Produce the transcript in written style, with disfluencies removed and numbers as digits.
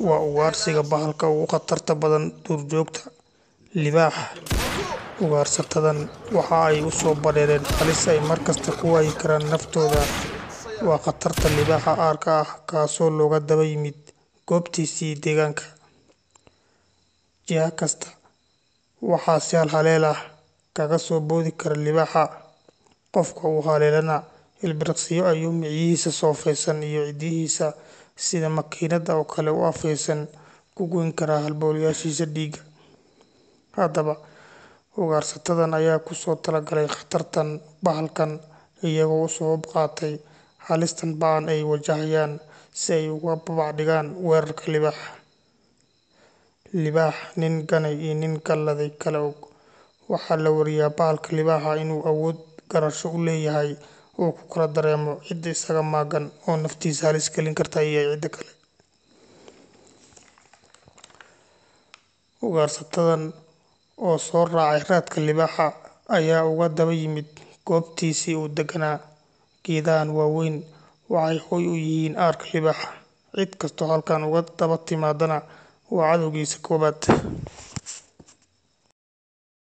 waa ugaarsiga bahalka ugu khatarta badan duurjoogta. Libaaxa. Ugaarsatadan waxa ay u soo bareereen halis ay markasta ku waayi karaan naftooda. Waa khatarta libaaxa aarka ah kaasoo looga daba yimid goobtiisii deegaanka. Jiha kasta waxaa si halhaleel ah kaga soo boodi kara libaaxa. Qofka uu haleelana ilbiriqsiyo ayuu miciyihiisa soofaysan iyo cidiyihiisa sida makiinada oo kale u afaysan ku goyn karaa halbowlayaashiisa dhiigga. Haddaba, ugaarsatadan ayaa ku soo talagalay khatartan bahalkan iyagoo u soo qaatay halistan ba'an ay wajahayaan si ay uga babacdhigaan weerarka libaaxa. Libaax nin ganay iyo nin galladay kala og. Waxaa la wariyaa bahalka libaaxa inuu awood garasho u leeyahay uu ku kala dareemo cidda isaga maagan oo naftiisa halis gelin karta iyo cidda kale. Ugaarsatadan oo soo raacay raadka libaaxa ayaa uga daba yimid goobtiisii uu deganaa. Geedahan waaweyn waxay hoy u yihiin aarka libaaxa. Cid kastoo halkan uga daba timaadana waa cadowgiisa koowaad.